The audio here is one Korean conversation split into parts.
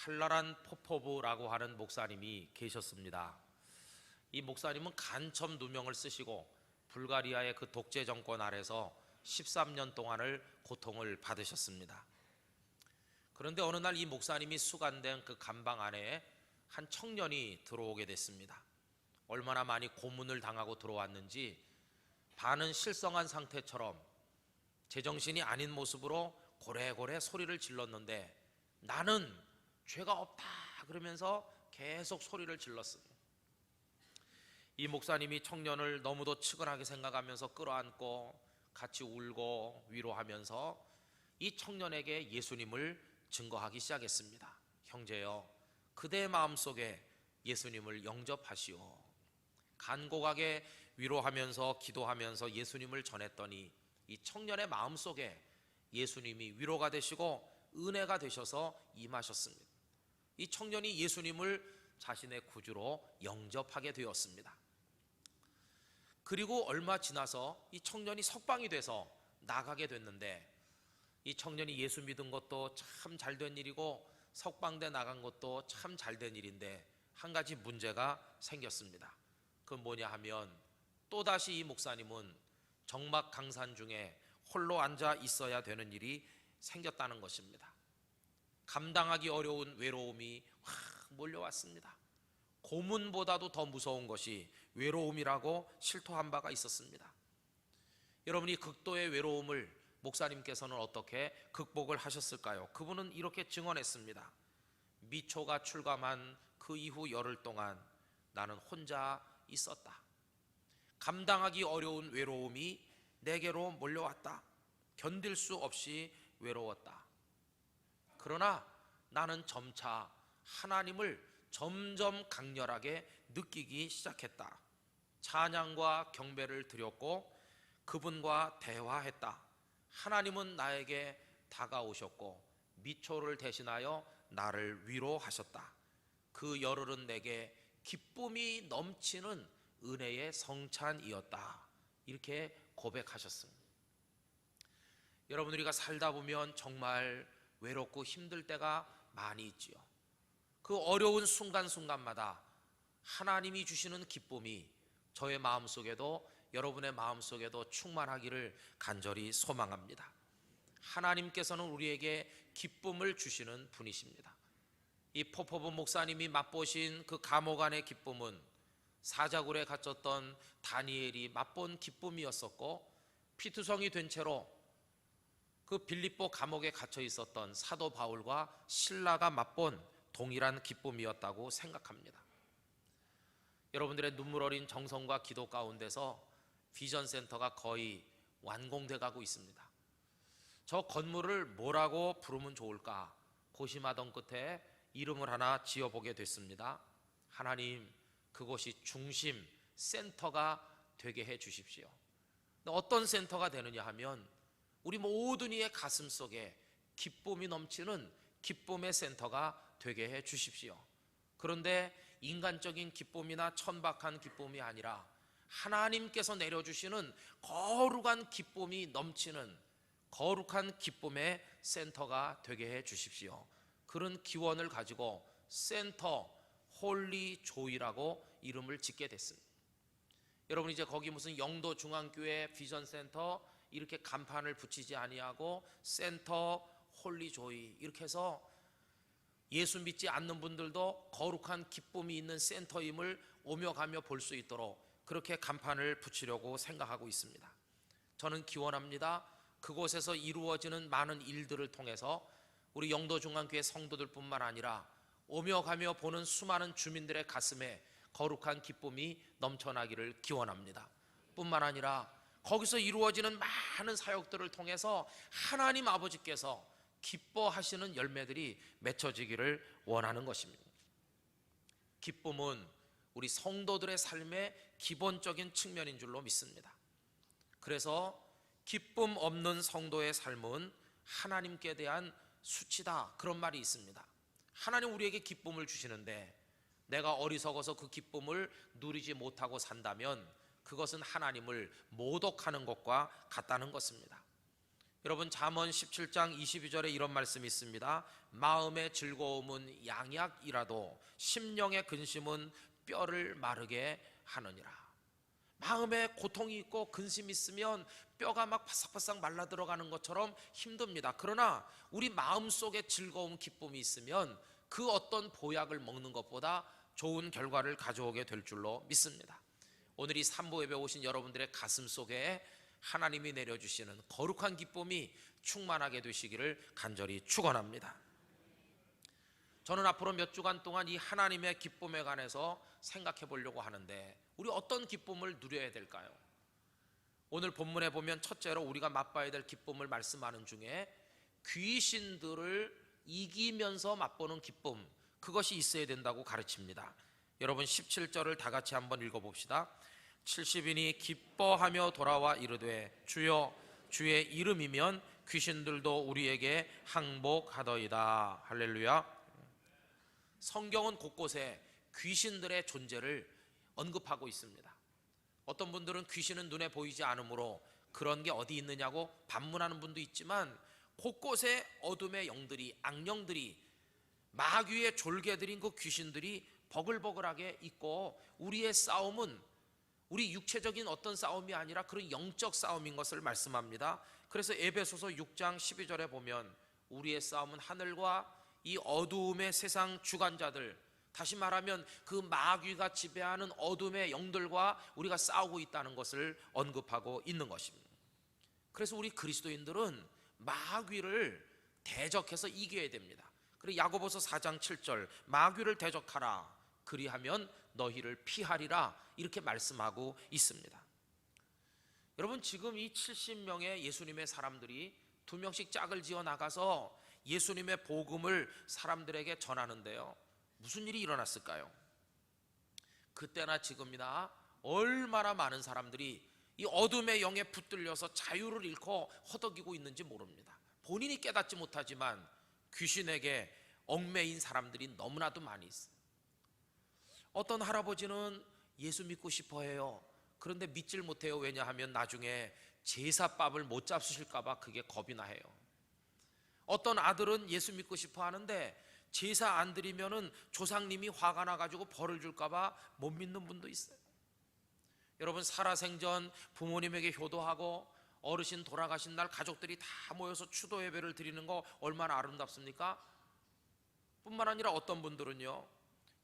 한라란 포포브라고 하는 목사님이 계셨습니다. 이 목사님은 간첩 누명을 쓰시고 불가리아의 그 독재 정권 아래서 13년 동안을 고통을 받으셨습니다. 그런데 어느 날 이 목사님이 수감된 그 감방 안에 한 청년이 들어오게 됐습니다. 얼마나 많이 고문을 당하고 들어왔는지 반은 실성한 상태처럼 제정신이 아닌 모습으로 고래고래 소리를 질렀는데 나는 죄가 없다 그러면서 계속 소리를 질렀습니다. 이 목사님이 청년을 너무도 측은하게 생각하면서 끌어안고 같이 울고 위로하면서 이 청년에게 예수님을 증거하기 시작했습니다. 형제여, 그대의 마음속에 예수님을 영접하시오. 간곡하게 위로하면서 기도하면서 예수님을 전했더니 이 청년의 마음속에 예수님이 위로가 되시고 은혜가 되셔서 임하셨습니다. 이 청년이 예수님을 자신의 구주로 영접하게 되었습니다. 그리고 얼마 지나서 이 청년이 석방이 돼서 나가게 됐는데 이 청년이 예수 믿은 것도 참 잘된 일이고 석방돼 나간 것도 참 잘된 일인데 한 가지 문제가 생겼습니다. 그건 뭐냐 하면 또다시 이 목사님은 정막 강산 중에 홀로 앉아 있어야 되는 일이 생겼다는 것입니다. 감당하기 어려운 외로움이 확 몰려왔습니다. 고문보다도 더 무서운 것이 외로움이라고 실토한 바가 있었습니다. 여러분이 극도의 외로움을 목사님께서는 어떻게 극복을 하셨을까요? 그분은 이렇게 증언했습니다. 미초가 출감한 그 이후 열흘 동안 나는 혼자 있었다. 감당하기 어려운 외로움이 내게로 몰려왔다. 견딜 수 없이 외로웠다. 그러나 나는 점차 하나님을 점점 강렬하게 느끼기 시작했다. 찬양과 경배를 드렸고 그분과 대화했다. 하나님은 나에게 다가오셨고 미초를 대신하여 나를 위로하셨다. 그 열흘은 내게 기쁨이 넘치는 은혜의 성찬이었다. 이렇게 고백하셨습니다. 여러분, 우리가 살다 보면 정말 외롭고 힘들 때가 많이 있지요. 그 어려운 순간순간마다 하나님이 주시는 기쁨이 저의 마음속에도 여러분의 마음속에도 충만하기를 간절히 소망합니다. 하나님께서는 우리에게 기쁨을 주시는 분이십니다. 이 포포브 목사님이 맛보신 그 감옥 안의 기쁨은 사자굴에 갇혔던 다니엘이 맛본 기쁨이었었고 피투성이 된 채로 그 빌립보 감옥에 갇혀 있었던 사도 바울과 실라가 맛본 동일한 기쁨이었다고 생각합니다. 여러분들의 눈물 어린 정성과 기도 가운데서 비전센터가 거의 완공돼 가고 있습니다. 저 건물을 뭐라고 부르면 좋을까 고심하던 끝에 이름을 하나 지어보게 됐습니다. 하나님, 그곳이 중심 센터가 되게 해 주십시오. 어떤 센터가 되느냐 하면 우리 모든 이의 가슴 속에 기쁨이 넘치는 기쁨의 센터가 되게 해 주십시오. 그런데 인간적인 기쁨이나 천박한 기쁨이 아니라 하나님께서 내려주시는 거룩한 기쁨이 넘치는 거룩한 기쁨의 센터가 되게 해 주십시오. 그런 기원을 가지고 센터 홀리 조이라고 이름을 짓게 됐습니다. 여러분, 이제 거기 무슨 영도 중앙교회 비전센터 이렇게 간판을 붙이지 아니하고 센터 홀리 조이 이렇게 해서 예수 믿지 않는 분들도 거룩한 기쁨이 있는 센터임을 오며 가며 볼 수 있도록 그렇게 간판을 붙이려고 생각하고 있습니다. 저는 기원합니다. 그곳에서 이루어지는 많은 일들을 통해서 우리 영도중앙교회 성도들뿐만 아니라 오며 가며 보는 수많은 주민들의 가슴에 거룩한 기쁨이 넘쳐나기를 기원합니다. 뿐만 아니라 거기서 이루어지는 많은 사역들을 통해서 하나님 아버지께서 기뻐하시는 열매들이 맺혀지기를 원하는 것입니다. 기쁨은 우리 성도들의 삶의 기본적인 측면인 줄로 믿습니다. 그래서 기쁨 없는 성도의 삶은 하나님께 대한 수치다, 그런 말이 있습니다. 하나님 우리에게 기쁨을 주시는데 내가 어리석어서 그 기쁨을 누리지 못하고 산다면 그것은 하나님을 모독하는 것과 같다는 것입니다. 여러분 잠언 17장 22절에 이런 말씀이 있습니다. 마음의 즐거움은 양약이라도 심령의 근심은 뼈를 마르게 하느니라. 마음에 고통이 있고 근심이 있으면 뼈가 막 바싹바싹 말라 들어가는 것처럼 힘듭니다. 그러나 우리 마음속에 즐거움, 기쁨이 있으면 그 어떤 보약을 먹는 것보다 좋은 결과를 가져오게 될 줄로 믿습니다. 오늘 이 삼부 예배 오신 여러분들의 가슴 속에 하나님이 내려주시는 거룩한 기쁨이 충만하게 되시기를 간절히 축원합니다. 저는 앞으로 몇 주간 동안 이 하나님의 기쁨에 관해서 생각해 보려고 하는데, 우리 어떤 기쁨을 누려야 될까요? 오늘 본문에 보면 첫째로 우리가 맛봐야 될 기쁨을 말씀하는 중에 귀신들을 이기면서 맛보는 기쁨, 그것이 있어야 된다고 가르칩니다. 여러분 17절을 다 같이 한번 읽어봅시다. 70인이 기뻐하며 돌아와 이르되 주여 주의 이름이면 귀신들도 우리에게 항복하더이다. 할렐루야. 성경은 곳곳에 귀신들의 존재를 언급하고 있습니다. 어떤 분들은 귀신은 눈에 보이지 않으므로 그런 게 어디 있느냐고 반문하는 분도 있지만, 곳곳에 어둠의 영들이, 악령들이, 마귀의 졸개들인 그 귀신들이 버글버글하게 있고, 우리의 싸움은 우리 육체적인 어떤 싸움이 아니라 그런 영적 싸움인 것을 말씀합니다. 그래서 에베소서 6장 12절에 보면 우리의 싸움은 하늘과 이 어두움의 세상 주관자들, 다시 말하면 그 마귀가 지배하는 어둠의 영들과 우리가 싸우고 있다는 것을 언급하고 있는 것입니다. 그래서 우리 그리스도인들은 마귀를 대적해서 이겨야 됩니다. 그리고 야고보서 4장 7절 마귀를 대적하라 그리하면 너희를 피하리라, 이렇게 말씀하고 있습니다. 여러분 지금 이 70명의 예수님의 사람들이 2명씩 짝을 지어 나가서 예수님의 복음을 사람들에게 전하는데요, 무슨 일이 일어났을까요? 그때나 지금이나 얼마나 많은 사람들이 이 어둠의 영에 붙들려서 자유를 잃고 허덕이고 있는지 모릅니다. 본인이 깨닫지 못하지만 귀신에게 얽매인 사람들이 너무나도 많이 있어요. 어떤 할아버지는 예수 믿고 싶어 해요. 그런데 믿질 못해요. 왜냐하면 나중에 제사밥을 못 잡수실까 봐 그게 겁이 나해요. 어떤 아들은 예수 믿고 싶어 하는데 제사 안 드리면은 조상님이 화가 나가지고 벌을 줄까 봐 못 믿는 분도 있어요. 여러분 살아생전 부모님에게 효도하고 어르신 돌아가신 날 가족들이 다 모여서 추도 예배를 드리는 거 얼마나 아름답습니까? 뿐만 아니라 어떤 분들은요,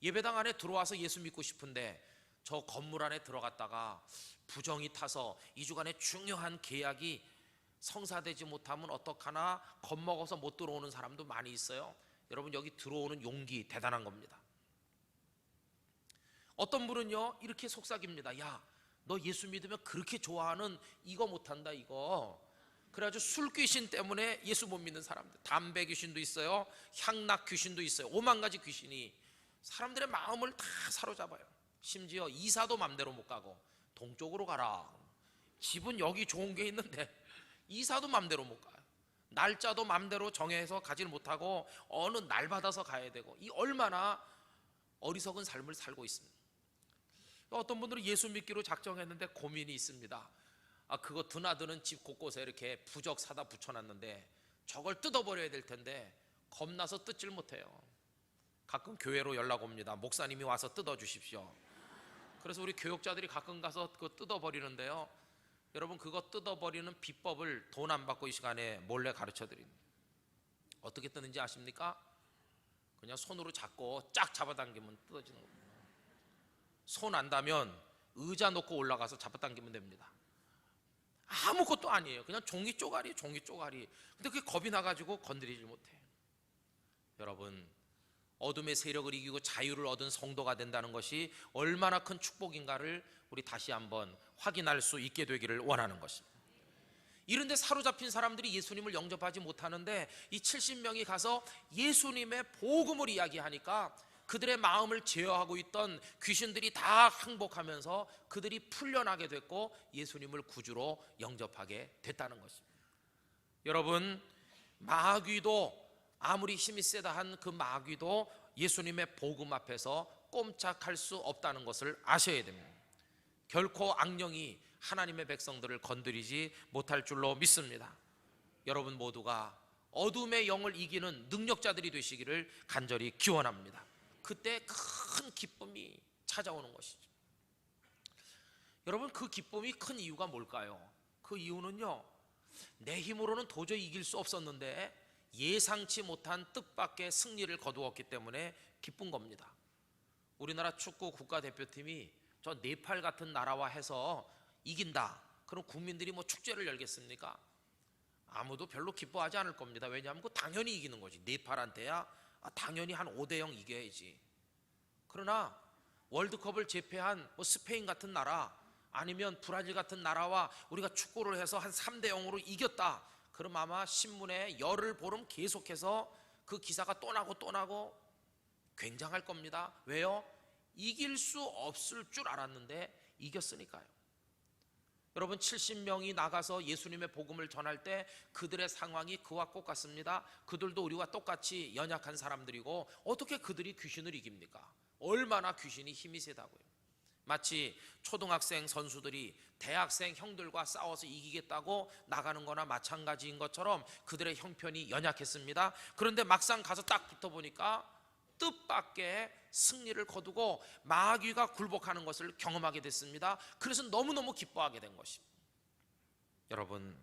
예배당 안에 들어와서 예수 믿고 싶은데 저 건물 안에 들어갔다가 부정이 타서 2주간의 중요한 계약이 성사되지 못하면 어떡하나 겁먹어서 못 들어오는 사람도 많이 있어요. 여러분 여기 들어오는 용기 대단한 겁니다. 어떤 분은요 이렇게 속삭입니다. 야, 너 예수 믿으면 그렇게 좋아하는 이거 못한다 이거. 그래가지고 술 귀신 때문에 예수 못 믿는 사람들, 담배 귀신도 있어요, 향락 귀신도 있어요. 5만 가지 귀신이 사람들의 마음을 다 사로잡아요. 심지어 이사도 맘대로 못 가고 동쪽으로 가라, 집은 여기 좋은 게 있는데 이사도 맘대로 못 가요. 날짜도 맘대로 정해서 가지를 못하고 어느 날 받아서 가야 되고, 이 얼마나 어리석은 삶을 살고 있습니다. 어떤 분들은 예수 믿기로 작정했는데 고민이 있습니다. 그거 드나드는 집 곳곳에 이렇게 부적 사다 붙여놨는데 저걸 뜯어버려야 될 텐데 겁나서 뜯질 못해요. 가끔 교회로 연락 옵니다. 목사님이 와서 뜯어주십시오. 그래서 우리 교육자들이 가끔 가서 그거 뜯어버리는데요, 여러분 그거 뜯어버리는 비법을 돈 안 받고 이 시간에 몰래 가르쳐드립니다. 어떻게 뜯는지 아십니까? 그냥 손으로 잡고 쫙 잡아당기면 뜯어지는 겁니다. 손 안 닿으면 의자 놓고 올라가서 잡아당기면 됩니다. 아무것도 아니에요. 그냥 종이 쪼가리, 종이 쪼가리. 근데 그게 겁이 나가지고 건드리지 못해. 여러분 어둠의 세력을 이기고 자유를 얻은 성도가 된다는 것이 얼마나 큰 축복인가를 우리 다시 한번 확인할 수 있게 되기를 원하는 것입니다. 이런데 사로잡힌 사람들이 예수님을 영접하지 못하는데 이 70명이 가서 예수님의 복음을 이야기하니까 그들의 마음을 제어하고 있던 귀신들이 다 항복하면서 그들이 풀려나게 됐고 예수님을 구주로 영접하게 됐다는 것입니다. 여러분 마귀도 아무리 힘이 세다 한 그 마귀도 예수님의 복음 앞에서 꼼짝할 수 없다는 것을 아셔야 됩니다. 결코 악령이 하나님의 백성들을 건드리지 못할 줄로 믿습니다. 여러분 모두가 어둠의 영을 이기는 능력자들이 되시기를 간절히 기원합니다. 그때 큰 기쁨이 찾아오는 것이죠. 여러분, 그 기쁨이 큰 이유가 뭘까요? 그 이유는요, 내 힘으로는 도저히 이길 수 없었는데 예상치 못한 뜻밖의 승리를 거두었기 때문에 기쁜 겁니다. 우리나라 축구 국가대표팀이 저 네팔 같은 나라와 해서 이긴다, 그럼 국민들이 뭐 축제를 열겠습니까? 아무도 별로 기뻐하지 않을 겁니다. 왜냐하면 그 당연히 이기는 거지. 네팔한테야 당연히 한 5대0 이겨야지. 그러나 월드컵을 제패한 뭐 스페인 같은 나라, 아니면 브라질 같은 나라와 우리가 축구를 해서 한 3대0으로 이겼다, 그럼 아마 신문에 열흘 보름 계속해서 그 기사가 또 나고 또 나고 굉장할 겁니다. 왜요? 이길 수 없을 줄 알았는데 이겼으니까요. 여러분, 70명이 나가서 예수님의 복음을 전할 때 그들의 상황이 그와 똑같습니다. 그들도 우리와 똑같이 연약한 사람들이고 어떻게 그들이 귀신을 이깁니까? 얼마나 귀신이 힘이 세다고요. 마치 초등학생 선수들이 대학생 형들과 싸워서 이기겠다고 나가는 거나 마찬가지인 것처럼 그들의 형편이 연약했습니다. 그런데 막상 가서 딱 붙어보니까 뜻밖의 승리를 거두고 마귀가 굴복하는 것을 경험하게 됐습니다. 그래서 너무너무 기뻐하게 된 것입니다. 여러분,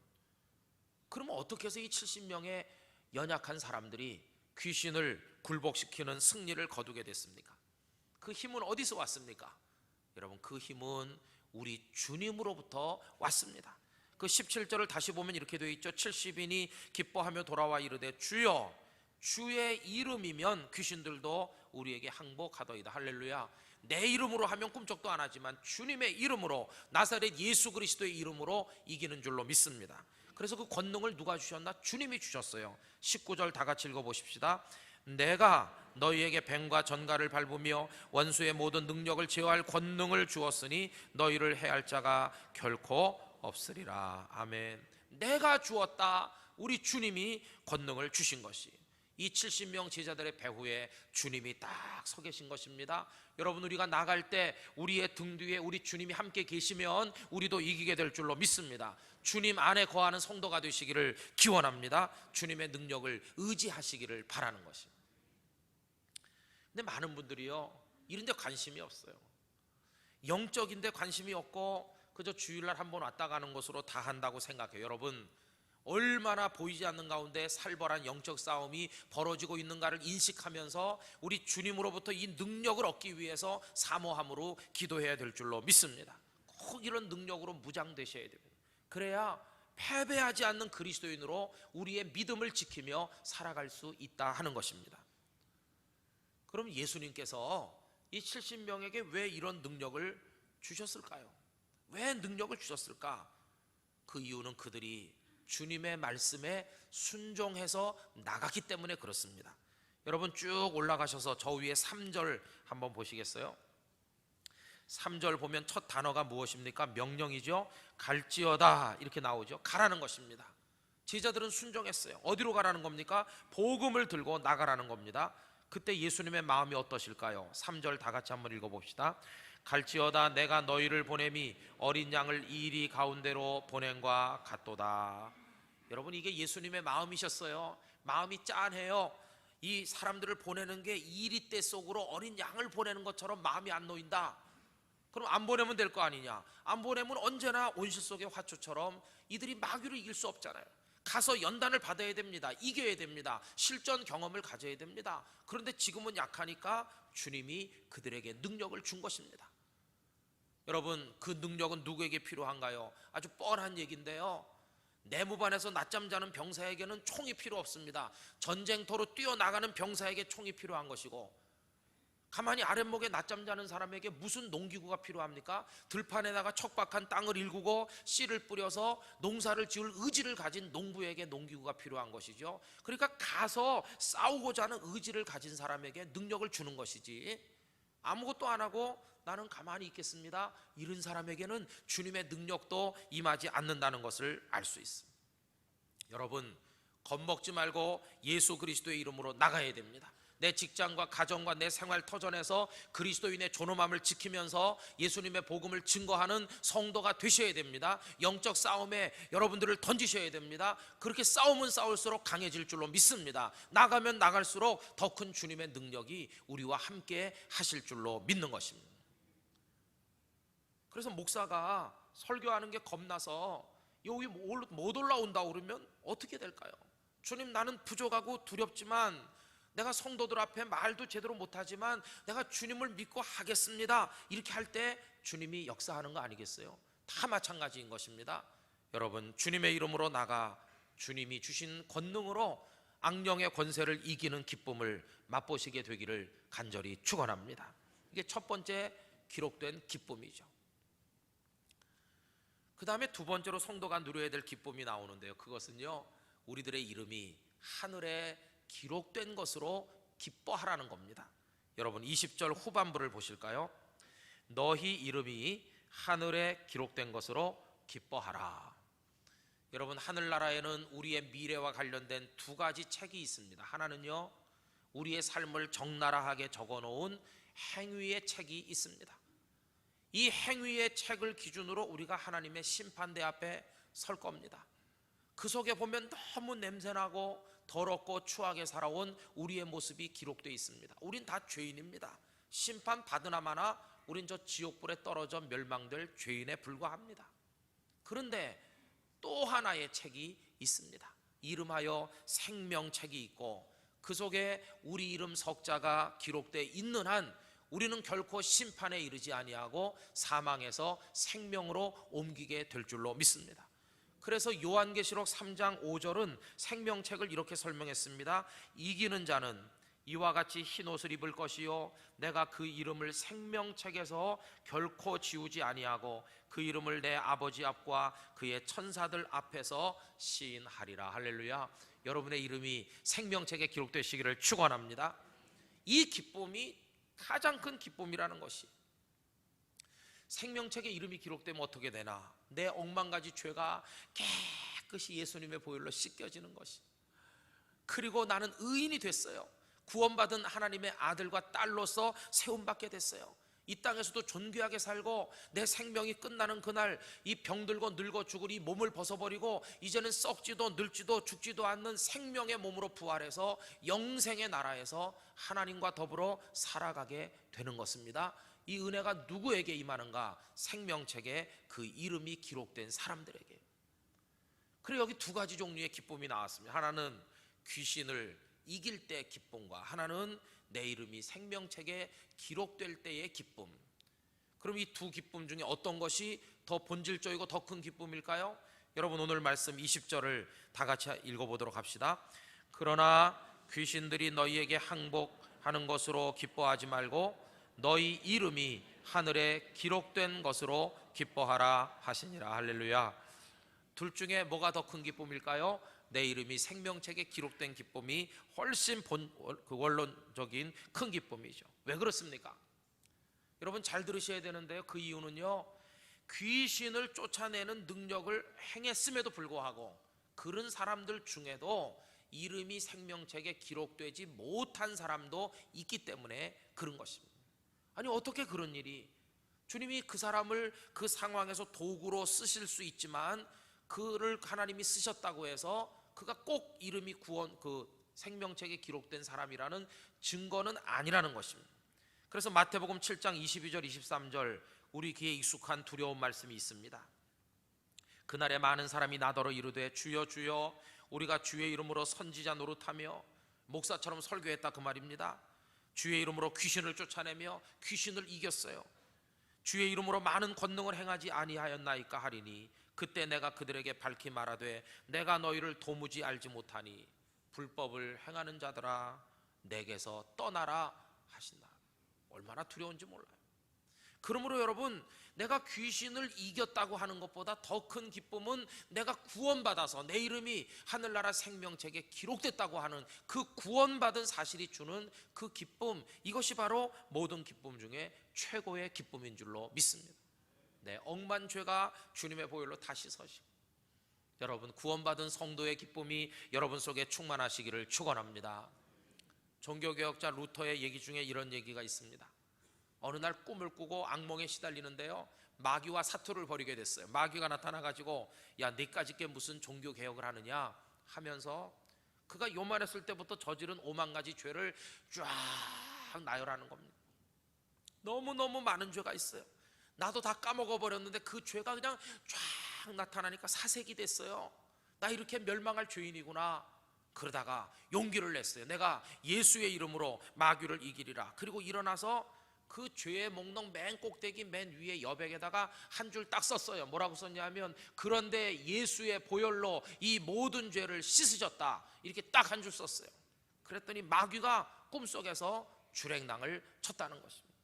그러면 어떻게 해서 이 70명의 연약한 사람들이 귀신을 굴복시키는 승리를 거두게 됐습니까? 그 힘은 어디서 왔습니까? 여러분, 그 힘은 우리 주님으로부터 왔습니다. 그 17절을 다시 보면 이렇게 되어 있죠. 70인이 기뻐하며 돌아와 이르되 주여, 주의 이름이면 귀신들도 우리에게 항복하더이다. 할렐루야. 내 이름으로 하면 꿈쩍도 안 하지만 주님의 이름으로, 나사렛 예수 그리스도의 이름으로 이기는 줄로 믿습니다. 그래서 그 권능을 누가 주셨나? 주님이 주셨어요. 19절 다 같이 읽어보십시다. 내가 너희에게 뱀과 전갈을 밟으며 원수의 모든 능력을 제어할 권능을 주었으니 너희를 해할 자가 결코 없으리라. 아멘. 내가 주었다. 우리 주님이 권능을 주신 것이, 이 70명 제자들의 배후에 주님이 딱 서 계신 것입니다. 여러분, 우리가 나갈 때 우리의 등 뒤에 우리 주님이 함께 계시면 우리도 이기게 될 줄로 믿습니다. 주님 안에 거하는 성도가 되시기를 기원합니다. 주님의 능력을 의지하시기를 바라는 것입니다. 근데 많은 분들이요, 이런 데 관심이 없어요. 영적인데 관심이 없고 그저 주일날 한번 왔다 가는 것으로 다 한다고 생각해요. 여러분, 얼마나 보이지 않는 가운데 살벌한 영적 싸움이 벌어지고 있는가를 인식하면서 우리 주님으로부터 이 능력을 얻기 위해서 사모함으로 기도해야 될 줄로 믿습니다. 꼭 이런 능력으로 무장되셔야 됩니다. 그래야 패배하지 않는 그리스도인으로 우리의 믿음을 지키며 살아갈 수 있다 하는 것입니다. 그럼 예수님께서 이 70명에게 왜 이런 능력을 주셨을까요? 왜 능력을 주셨을까? 그 이유는 그들이 주님의 말씀에 순종해서 나갔기 때문에 그렇습니다. 여러분, 쭉 올라가셔서 저 위에 3절 한번 보시겠어요? 3절 보면 첫 단어가 무엇입니까? 명령이죠. 갈지어다 이렇게 나오죠. 가라는 것입니다. 제자들은 순종했어요. 어디로 가라는 겁니까? 복음을 들고 나가라는 겁니다. 그때 예수님의 마음이 어떠실까요? 3절 다 같이 한번 읽어봅시다. 갈지어다 내가 너희를 보냄이 어린 양을 이리 가운데로 보냄과 같도다. 여러분, 이게 예수님의 마음이셨어요. 마음이 짠해요. 이 사람들을 보내는 게 이리 떼 속으로 어린 양을 보내는 것처럼 마음이 안 놓인다. 그럼 안 보내면 될 거 아니냐? 안 보내면 언제나 온실 속의 화초처럼 이들이 마귀를 이길 수 없잖아요. 가서 연단을 받아야 됩니다. 이겨야 됩니다. 실전 경험을 가져야 됩니다. 그런데 지금은 약하니까 주님이 그들에게 능력을 준 것입니다. 여러분, 그 능력은 누구에게 필요한가요? 아주 뻔한 얘기인데요, 내무반에서 낮잠 자는 병사에게는 총이 필요 없습니다. 전쟁터로 뛰어나가는 병사에게 총이 필요한 것이고, 가만히 아랫목에 낮잠 자는 사람에게 무슨 농기구가 필요합니까? 들판에다가 척박한 땅을 일구고 씨를 뿌려서 농사를 지을 의지를 가진 농부에게 농기구가 필요한 것이죠. 그러니까 가서 싸우고자 하는 의지를 가진 사람에게 능력을 주는 것이지, 아무것도 안 하고 나는 가만히 있겠습니다, 이런 사람에게는 주님의 능력도 임하지 않는다는 것을 알 수 있습니다. 여러분, 겁먹지 말고 예수 그리스도의 이름으로 나가야 됩니다. 내 직장과 가정과 내 생활 터전에서 그리스도인의 존엄함을 지키면서 예수님의 복음을 증거하는 성도가 되셔야 됩니다. 영적 싸움에 여러분들을 던지셔야 됩니다. 그렇게 싸우면 싸울수록 강해질 줄로 믿습니다. 나가면 나갈수록 더 큰 주님의 능력이 우리와 함께 하실 줄로 믿는 것입니다. 그래서 목사가 설교하는 게 겁나서 여기 못 올라온다 그러면 어떻게 될까요? 주님, 나는 부족하고 두렵지만, 내가 성도들 앞에 말도 제대로 못하지만 내가 주님을 믿고 하겠습니다, 이렇게 할 때 주님이 역사하는 거 아니겠어요? 다 마찬가지인 것입니다. 여러분, 주님의 이름으로 나가 주님이 주신 권능으로 악령의 권세를 이기는 기쁨을 맛보시게 되기를 간절히 축원합니다. 이게 첫 번째 기록된 기쁨이죠. 그 다음에 두 번째로 성도가 누려야 될 기쁨이 나오는데요, 그것은요, 우리들의 이름이 하늘에 기록된 것으로 기뻐하라는 겁니다. 여러분, 20절 후반부를 보실까요? 너희 이름이 하늘에 기록된 것으로 기뻐하라. 여러분, 하늘나라에는 우리의 미래와 관련된 두 가지 책이 있습니다. 하나는요, 우리의 삶을 적나라하게 적어놓은 행위의 책이 있습니다. 이 행위의 책을 기준으로 우리가 하나님의 심판대 앞에 설 겁니다. 그 속에 보면 너무 냄새나고 더럽고 추하게 살아온 우리의 모습이 기록되어 있습니다. 우린 다 죄인입니다. 심판 받으나 마나 우린 저 지옥불에 떨어져 멸망될 죄인에 불과합니다. 그런데 또 하나의 책이 있습니다. 이름하여 생명책이 있고, 그 속에 우리 이름 석자가 기록되어 있는 한 우리는 결코 심판에 이르지 아니하고 사망에서 생명으로 옮기게 될 줄로 믿습니다. 그래서 요한계시록 3장 5절은 생명책을 이렇게 설명했습니다. 이기는 자는 이와 같이 흰 옷을 입을 것이요, 내가 그 이름을 생명책에서 결코 지우지 아니하고 그 이름을 내 아버지 앞과 그의 천사들 앞에서 시인하리라. 할렐루야. 여러분의 이름이 생명책에 기록되시기를 축원합니다. 이 기쁨이 가장 큰 기쁨이라는 것이, 생명책에 이름이 기록되면 어떻게 되나? 내 억만가지 죄가 깨끗이 예수님의 보혈로 씻겨지는 것이, 그리고 나는 의인이 됐어요. 구원받은 하나님의 아들과 딸로서 세움받게 됐어요. 이 땅에서도 존귀하게 살고 내 생명이 끝나는 그날 이 병들고 늙어 죽을 이 몸을 벗어버리고 이제는 썩지도 늙지도 죽지도 않는 생명의 몸으로 부활해서 영생의 나라에서 하나님과 더불어 살아가게 되는 것입니다. 이 은혜가 누구에게 임하는가? 생명책에 그 이름이 기록된 사람들에게. 그리고 여기 두 가지 종류의 기쁨이 나왔습니다. 하나는 귀신을 이길 때의 기쁨과, 하나는 내 이름이 생명책에 기록될 때의 기쁨. 그럼 이 두 기쁨 중에 어떤 것이 더 본질적이고 더 큰 기쁨일까요? 여러분, 오늘 말씀 20절을 다 같이 읽어보도록 합시다. 그러나 귀신들이 너희에게 항복하는 것으로 기뻐하지 말고 너희 이름이 하늘에 기록된 것으로 기뻐하라 하시니라. 할렐루야. 둘 중에 뭐가 더 큰 기쁨일까요? 내 이름이 생명책에 기록된 기쁨이 훨씬 원론적인 큰 기쁨이죠. 왜 그렇습니까? 여러분, 잘 들으셔야 되는데요, 그 이유는요, 귀신을 쫓아내는 능력을 행했음에도 불구하고 그런 사람들 중에도 이름이 생명책에 기록되지 못한 사람도 있기 때문에 그런 것입니다. 아니, 어떻게 그런 일이? 주님이 그 사람을 그 상황에서 도구로 쓰실 수 있지만 그를 하나님이 쓰셨다고 해서 그가 꼭 이름이 생명책에 기록된 사람이라는 증거는 아니라는 것입니다. 그래서 마태복음 7장 22절 23절 우리 귀에 익숙한 두려운 말씀이 있습니다. 그날에 많은 사람이 나더러 이르되 주여 주여 우리가 주의 이름으로 선지자 노릇하며, 목사처럼 설교했다 그 말입니다. 주의 이름으로 귀신을 쫓아내며 귀신을 이겼어요. 주의 이름으로 많은 권능을 행하지 아니하였나이까 하리니 그때 내가 그들에게 밝히 말하되 내가 너희를 도무지 알지 못하니 불법을 행하는 자들아 내게서 떠나라 하신다. 얼마나 두려운지 몰라요. 그러므로 여러분, 내가 귀신을 이겼다고 하는 것보다 더 큰 기쁨은 내가 구원받아서 내 이름이 하늘나라 생명책에 기록됐다고 하는 그 구원받은 사실이 주는 그 기쁨, 이것이 바로 모든 기쁨 중에 최고의 기쁨인 줄로 믿습니다. 내 억만 죄가 주님의 보혈로 다시 서시고, 여러분, 구원받은 성도의 기쁨이 여러분 속에 충만하시기를 축원합니다. 종교개혁자 루터의 얘기 중에 이런 얘기가 있습니다. 어느 날 꿈을 꾸고 악몽에 시달리는데요, 마귀와 사투를 벌이게 됐어요. 마귀가 나타나가지고 야, 네까짓 게 무슨 종교개혁을 하느냐 하면서 그가 요만했을 때부터 저지른 5만 가지 죄를 쫙 나열하는 겁니다. 너무너무 많은 죄가 있어요. 나도 다 까먹어버렸는데 그 죄가 그냥 쫙 나타나니까 사색이 됐어요. 나 이렇게 멸망할 죄인이구나. 그러다가 용기를 냈어요. 내가 예수의 이름으로 마귀를 이기리라. 그리고 일어나서 그 죄의 목록 맨 꼭대기 맨 위에 여백에다가 한 줄 딱 썼어요. 뭐라고 썼냐면 그런데 예수의 보혈로 이 모든 죄를 씻으셨다. 이렇게 딱 한 줄 썼어요. 그랬더니 마귀가 꿈속에서 주랭랑을 쳤다는 것입니다.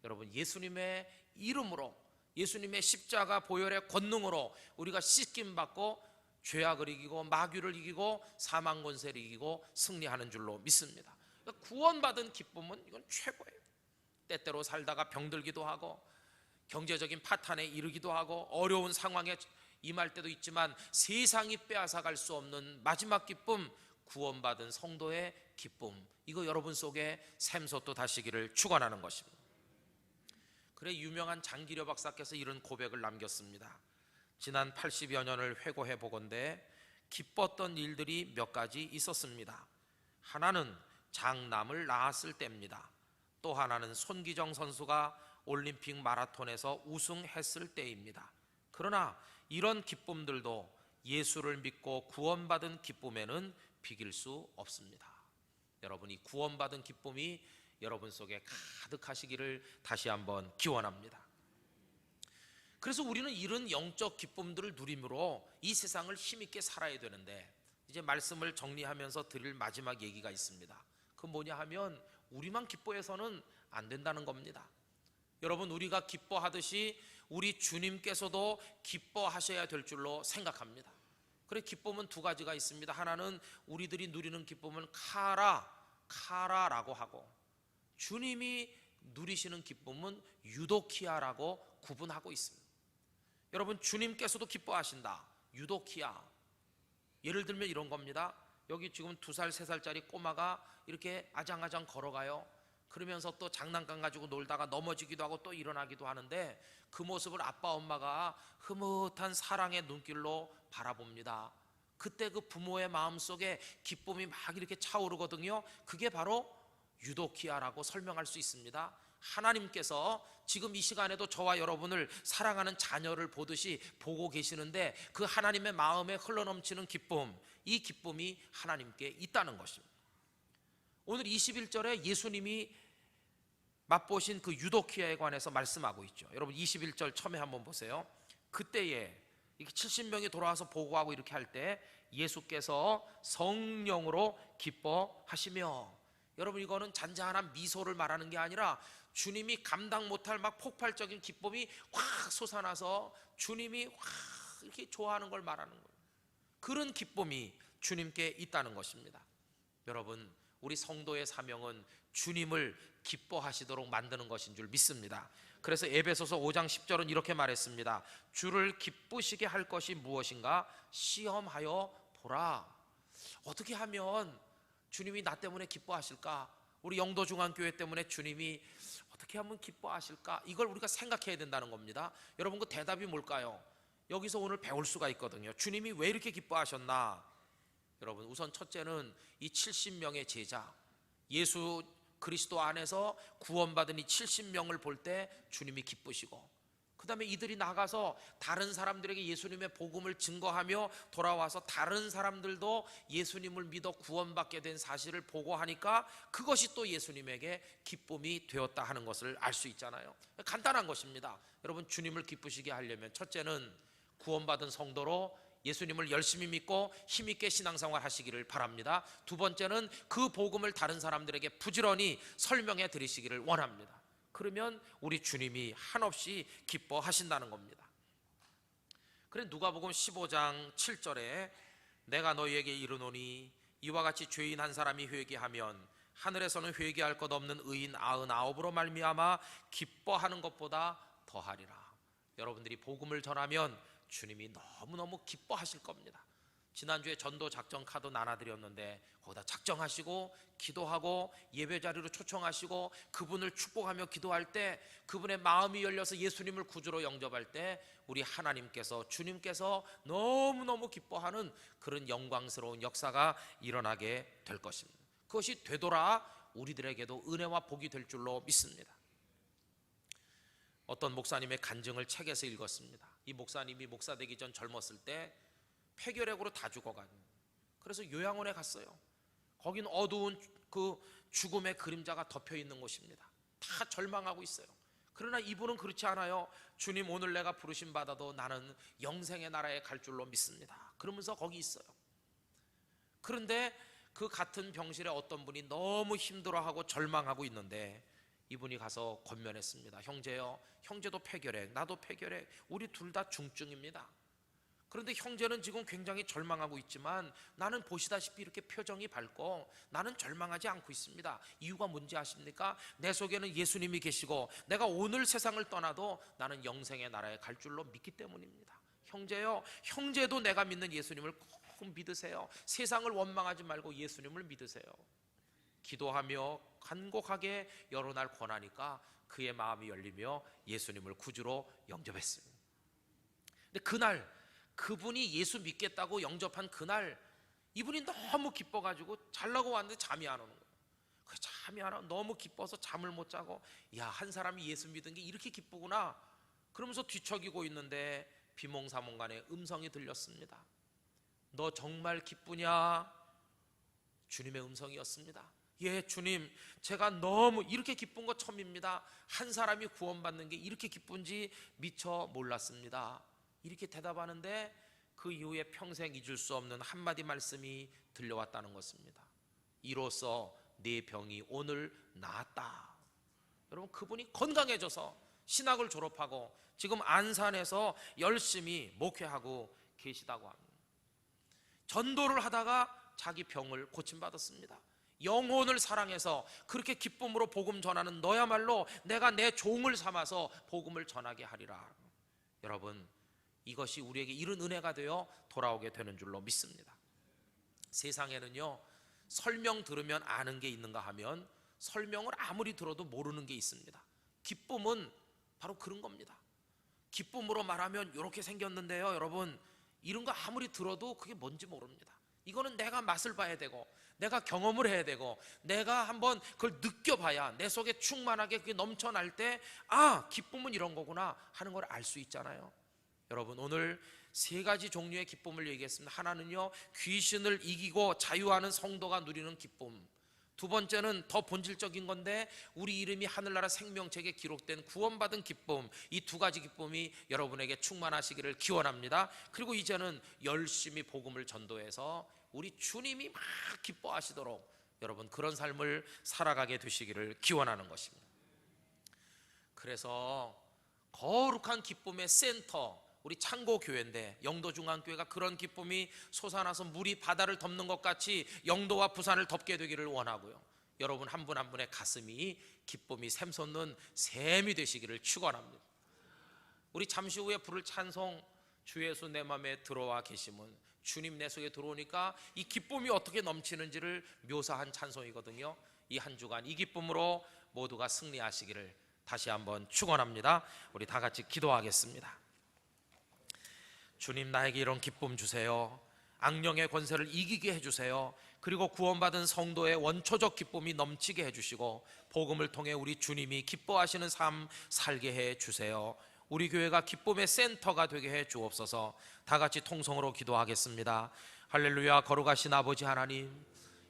여러분, 예수님의 이름으로, 예수님의 십자가 보혈의 권능으로 우리가 씻김 받고 죄악을 이기고 마귀를 이기고 사망 권세를 이기고 승리하는 줄로 믿습니다. 그러니까 구원받은 기쁨은 이건 최고예요. 때때로 살다가 병들기도 하고 경제적인 파탄에 이르기도 하고 어려운 상황에 임할 때도 있지만 세상이 빼앗아갈 수 없는 마지막 기쁨, 구원받은 성도의 기쁨, 이거 여러분 속에 샘솟도 다시기를 축원하는 것입니다. 그래 유명한 장기려 박사께서 이런 고백을 남겼습니다. 지난 80여 년을 회고해 보건대 기뻤던 일들이 몇 가지 있었습니다. 하나는 장남을 낳았을 때입니다. 또 하나는 손기정 선수가 올림픽 마라톤에서 우승했을 때입니다. 그러나 이런 기쁨들도 예수를 믿고 구원받은 기쁨에는 비길 수 없습니다. 여러분, 이 구원받은 기쁨이 여러분 속에 가득하시기를 다시 한번 기원합니다. 그래서 우리는 이런 영적 기쁨들을 누림으로 이 세상을 힘있게 살아야 되는데, 이제 말씀을 정리하면서 드릴 마지막 얘기가 있습니다. 그 뭐냐 하면 우리만 기뻐해서는 안 된다는 겁니다. 여러분, 우리가 기뻐하듯이 우리 주님께서도 기뻐하셔야 될 줄로 생각합니다. 그래, 기쁨은 두 가지가 있습니다. 하나는 우리들이 누리는 기쁨은 카라라고 하고, 주님이 누리시는 기쁨은 유도키아라고 구분하고 있습니다. 여러분, 주님께서도 기뻐하신다. 유도키아, 예를 들면 이런 겁니다. 여기 지금 2살, 3살짜리 꼬마가 이렇게 아장아장 걸어가요. 그러면서 또 장난감 가지고 놀다가 넘어지기도 하고 또 일어나기도 하는데 그 모습을 아빠 엄마가 흐뭇한 사랑의 눈길로 바라봅니다. 그때 그 부모의 마음속에 기쁨이 막 이렇게 차오르거든요. 그게 바로 유도키아라고 설명할 수 있습니다. 하나님께서 지금 이 시간에도 저와 여러분을 사랑하는 자녀를 보듯이 보고 계시는데 그 하나님의 마음에 흘러넘치는 기쁨, 이 기쁨이 하나님께 있다는 것입니다. 오늘 21절에 예수님이 맛보신 그 유도키아에 관해서 말씀하고 있죠. 여러분, 21절 처음에 한번 보세요. 그때에 70명이 돌아와서 보고하고 이렇게 할 때 예수께서 성령으로 기뻐하시며, 여러분, 이거는 잔잔한 미소를 말하는 게 아니라 주님이 감당 못할 막 폭발적인 기쁨이 확 솟아나서 주님이 확 이렇게 좋아하는 걸 말하는 거예요. 그런 기쁨이 주님께 있다는 것입니다. 여러분, 우리 성도의 사명은 주님을 기뻐하시도록 만드는 것인 줄 믿습니다. 그래서 에베소서 5장 10절은 이렇게 말했습니다. 주를 기쁘시게 할 것이 무엇인가 시험하여 보라. 어떻게 하면 주님이 나 때문에 기뻐하실까? 우리 영도중앙교회 때문에 주님이 어떻게 하면 기뻐하실까? 이걸 우리가 생각해야 된다는 겁니다. 여러분, 그 대답이 뭘까요? 여기서 오늘 배울 수가 있거든요. 주님이 왜 이렇게 기뻐하셨나? 여러분, 우선 첫째는 이 70명의 제자, 예수 그리스도 안에서 구원받은 이 70명을 볼 때 주님이 기쁘시고, 그 다음에 이들이 나가서 다른 사람들에게 예수님의 복음을 증거하며 돌아와서 다른 사람들도 예수님을 믿어 구원받게 된 사실을 보고하니까 그것이 또 예수님에게 기쁨이 되었다 하는 것을 알 수 있잖아요. 간단한 것입니다. 여러분, 주님을 기쁘시게 하려면 첫째는 구원받은 성도로 예수님을 열심히 믿고 힘있게 신앙생활 하시기를 바랍니다. 두 번째는 그 복음을 다른 사람들에게 부지런히 설명해 드리시기를 원합니다. 그러면 우리 주님이 한없이 기뻐하신다는 겁니다. 그래, 누가복음 15장 7절에 내가 너희에게 이르노니 이와 같이 죄인 한 사람이 회개하면 하늘에서는 회개할 것 없는 의인 99으로 말미암아 기뻐하는 것보다 더하리라. 여러분들이 복음을 전하면 주님이 너무너무 기뻐하실 겁니다. 지난주에 전도 작전 카드 나눠드렸는데 거기다 작정하시고 기도하고 예배 자리로 초청하시고 그분을 축복하며 기도할 때 그분의 마음이 열려서 예수님을 구주로 영접할 때 우리 하나님께서 주님께서 너무너무 기뻐하는 그런 영광스러운 역사가 일어나게 될 것입니다. 그것이 되돌아 우리들에게도 은혜와 복이 될 줄로 믿습니다. 어떤 목사님의 간증을 책에서 읽었습니다. 이 목사님이 목사 되기 전 젊었을 때 폐결핵으로 다 죽어간, 그래서 요양원에 갔어요. 거긴 어두운 그 죽음의 그림자가 덮여 있는 곳입니다. 다 절망하고 있어요. 그러나 이분은 그렇지 않아요. 주님, 오늘 내가 부르심 받아도 나는 영생의 나라에 갈 줄로 믿습니다. 그러면서 거기 있어요. 그런데 그 같은 병실에 어떤 분이 너무 힘들어하고 절망하고 있는데 이분이 가서 권면했습니다. 형제요, 형제도 폐결핵, 나도 폐결핵, 우리 둘 다 중증입니다. 그런데 형제는 지금 굉장히 절망하고 있지만 나는 보시다시피 이렇게 표정이 밝고 나는 절망하지 않고 있습니다. 이유가 뭔지 아십니까? 내 속에는 예수님이 계시고 내가 오늘 세상을 떠나도 나는 영생의 나라에 갈 줄로 믿기 때문입니다. 형제요, 형제도 내가 믿는 예수님을 꼭 믿으세요. 세상을 원망하지 말고 예수님을 믿으세요. 기도하며 간곡하게 여러 날 권하니까 그의 마음이 열리며 예수님을 구주로 영접했습니다. 근데 그날 그분이 예수 믿겠다고 영접한 그날 이분이 너무 기뻐가지고 자려고 왔는데 잠이 안 오는 거예요. 잠이 안 오고 너무 기뻐서 잠을 못 자고, 야, 한 사람이 예수 믿은 게 이렇게 기쁘구나 그러면서 뒤척이고 있는데 비몽사몽간에 음성이 들렸습니다. 너 정말 기쁘냐? 주님의 음성이었습니다. 예, 주님, 제가 너무 이렇게 기쁜 거 처음입니다. 한 사람이 구원받는 게 이렇게 기쁜지 미처 몰랐습니다. 이렇게 대답하는데 그 이후에 평생 잊을 수 없는 한마디 말씀이 들려왔다는 것입니다. 이로써 네 병이 오늘 나았다. 여러분, 그분이 건강해져서 신학을 졸업하고 지금 안산에서 열심히 목회하고 계시다고 합니다. 전도를 하다가 자기 병을 고침받았습니다. 영혼을 사랑해서 그렇게 기쁨으로 복음 전하는 너야말로 내가 내 종을 삼아서 복음을 전하게 하리라. 여러분, 이것이 우리에게 이런 은혜가 되어 돌아오게 되는 줄로 믿습니다. 세상에는요, 설명 들으면 아는 게 있는가 하면 설명을 아무리 들어도 모르는 게 있습니다. 기쁨은 바로 그런 겁니다. 기쁨으로 말하면 이렇게 생겼는데요, 여러분, 이런 거 아무리 들어도 그게 뭔지 모릅니다. 이거는 내가 맛을 봐야 되고 내가 경험을 해야 되고 내가 한번 그걸 느껴봐야 내 속에 충만하게 그게 넘쳐날 때 아, 기쁨은 이런 거구나 하는 걸 알 수 있잖아요. 여러분, 오늘 세 가지 종류의 기쁨을 얘기했습니다. 하나는요, 귀신을 이기고 자유하는 성도가 누리는 기쁨. 두 번째는 더 본질적인 건데 우리 이름이 하늘나라 생명책에 기록된 구원받은 기쁨. 이 두 가지 기쁨이 여러분에게 충만하시기를 기원합니다. 그리고 이제는 열심히 복음을 전도해서 우리 주님이 막 기뻐하시도록 여러분 그런 삶을 살아가게 되시기를 기원하는 것입니다. 그래서 거룩한 기쁨의 센터, 우리 창고교회인데 영도중앙교회가 그런 기쁨이 솟아나서 물이 바다를 덮는 것 같이 영도와 부산을 덮게 되기를 원하고요, 여러분 한 분 한 분의 가슴이 기쁨이 샘솟는 샘이 되시기를 축원합니다. 우리 잠시 후에 부를 찬송 주 예수 내 맘에 들어와 계심은 주님 내 속에 들어오니까 이 기쁨이 어떻게 넘치는지를 묘사한 찬송이거든요. 이 한 주간 이 기쁨으로 모두가 승리하시기를 다시 한번 축원합니다. 우리 다 같이 기도하겠습니다. 주님, 나에게 이런 기쁨 주세요. 악령의 권세를 이기게 해주세요. 그리고 구원받은 성도의 원초적 기쁨이 넘치게 해주시고 복음을 통해 우리 주님이 기뻐하시는 삶 살게 해주세요. 우리 교회가 기쁨의 센터가 되게 해 주옵소서. 다 같이 통성으로 기도하겠습니다. 할렐루야. 거룩하신 아버지 하나님,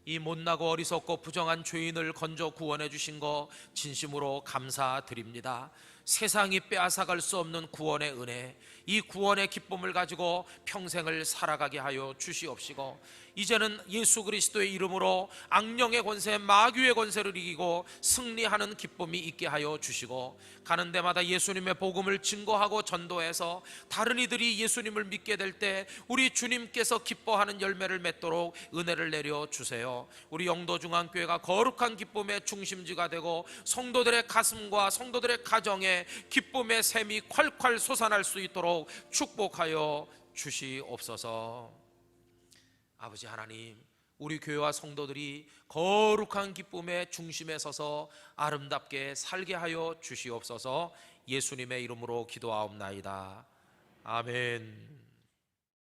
이 못나고 어리석고 부정한 죄인을 건져 구원해 주신 거 진심으로 감사드립니다. 세상이 빼앗아갈 수 없는 구원의 은혜, 이 구원의 기쁨을 가지고 평생을 살아가게 하여 주시옵시고 이제는 예수 그리스도의 이름으로 악령의 권세, 마귀의 권세를 이기고 승리하는 기쁨이 있게 하여 주시고 가는 데마다 예수님의 복음을 증거하고 전도해서 다른 이들이 예수님을 믿게 될 때 우리 주님께서 기뻐하는 열매를 맺도록 은혜를 내려 주세요. 우리 영도중앙교회가 거룩한 기쁨의 중심지가 되고 성도들의 가슴과 성도들의 가정에 기쁨의 샘이 콸콸 솟아날 수 있도록 축복하여 주시옵소서. 아버지 하나님, 우리 교회와 성도들이 거룩한 기쁨의 중심에 서서 아름답게 살게 하여 주시옵소서. 예수님의 이름으로 기도하옵나이다. 아멘.